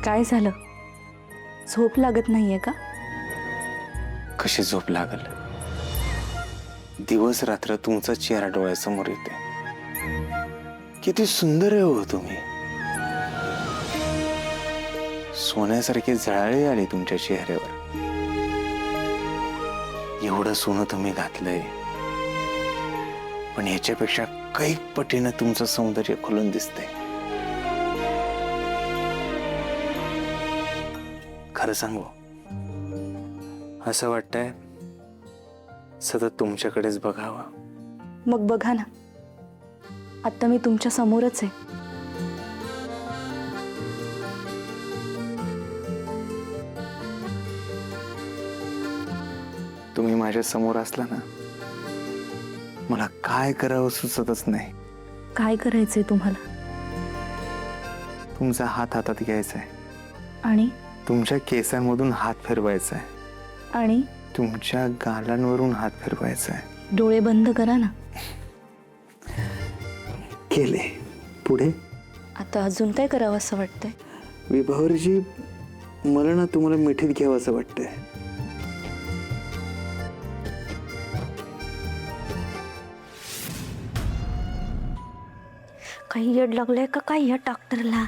काय झालं? झोप लागत नाहीये का? कशी झोप लागल? दिवस रात्र तुमचा चेहरा डोळ्यासमोर येते. किती सुंदर आहे हो तुम्ही. सोन्यासारखी झळाळी आली तुमच्या चेहऱ्यावर. एवढं सोनं तुम्ही घातलंय, पण याच्यापेक्षा कैक पटीनं तुमचं सौंदर्य खुलून दिसतंय. खरं सांगू, असं वाटतंय सतत तुमच्याकडेच बघावं. मग बघा ना, आता मी तुमच्या समोरच आहे. तुम्ही माझ्या समोर असला ना, मला काय करावं सुचतच नाही. काय करायचंय तुम्हाला? तुमचा हात हातात घ्यायचा आहे आणि तुमच्या केसांमधून हात फिरवायचा आहे, आणि तुमच्या गालांवरून हात फिरवायचा आहे. डोळे बंद करा ना. केले. पुढे आता अजून काय करावं असं वाटतंय? विभावरजी, मला ना तुम्हाला मिठीत घ्यावं असं वाटतंय. काही येड लागलंय का काय या डॉक्टरला?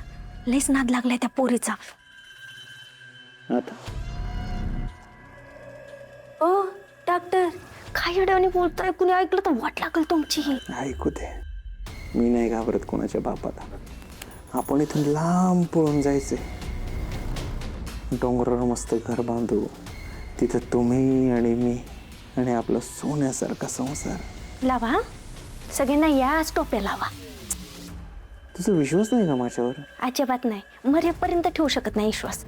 लईच नाद लागलाय त्या पोरीचा. आता ओ डॉक्टर, काय येड्याने बोलताय? कुणी ऐकलं तर वाट लागल तुमची. ऐकू दे, मी नाही घाबरत कोणाच्या बापाला. आपण इथून लांब पळून जायचंय. डोंगरावर मस्त घर बांधू, तिथं तुम्ही आणि मी आणि आपला सोन्यासारखा संसार. लावा, सगळ्यांना याच टोप्या लावा. तुझा विश्वास नाही का माझ्यावर? अजिबात नाही, मरेपर्यंत ठेवू शकत नाही विश्वास.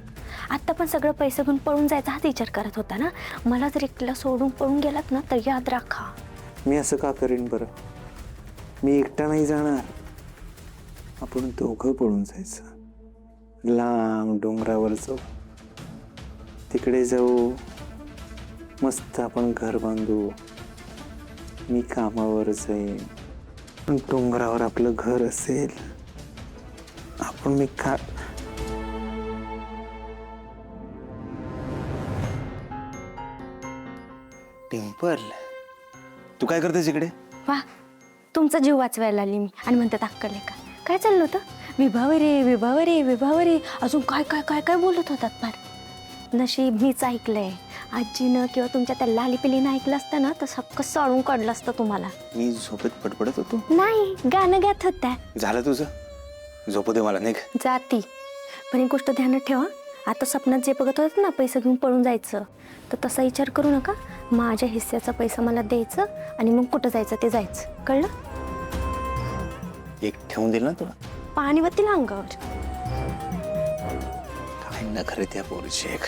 आता पण सगळं पैसे घेऊन पळून जायचा हाच विचार करत होता ना. मला जर एकटीला सोडून पळून गेलात ना तर याद राखा. मी असं का करीन बरं? मी एकटा नाही जाणार. आपण दोघं पळून जायचं. लांब डोंगरावर जाऊ, तिकडे जाऊ, मस्त आपण घर बांधू. मी कामावर जाईन, पण डोंगरावर आपलं घर असेल. आपण मी का टिम्पल, तू काय करतेस इकडे? वा, तुमचा जीव वाचवायला आली मी आणि म्हणतात अक्कल का? काय चाललं होतं? विभावरे विभावरे विभावरे, अजून काय काय काय काय बोलत होतात फार. नशीब मीच ऐकलंय. आजीनं किंवा तुमच्या त्या लाली पिलीनं ऐकलं असतं ना तर सक्कं साळून काढलं असतं तुम्हाला. मी झोपेत पडपडत होतो. नाही, गाणं गात होत्या. झालं तुझं, झोपू दे मला. निघ. जाती. पण एक गोष्ट ध्यानात ठेवा, आता स्वप्नात जे बघत होतात ना पैसे घेऊन पळून जायचं, तर तसा विचार करू नका. माझ्या हिस्स्याचा पैसा मला द्यायचं आणि मग कुठं जायचं ते जायचं. कळलं? एक ठेवून दिल ना तुला. पाणी वतील अंगावर. काय नखरे त्या पोरीचे एक.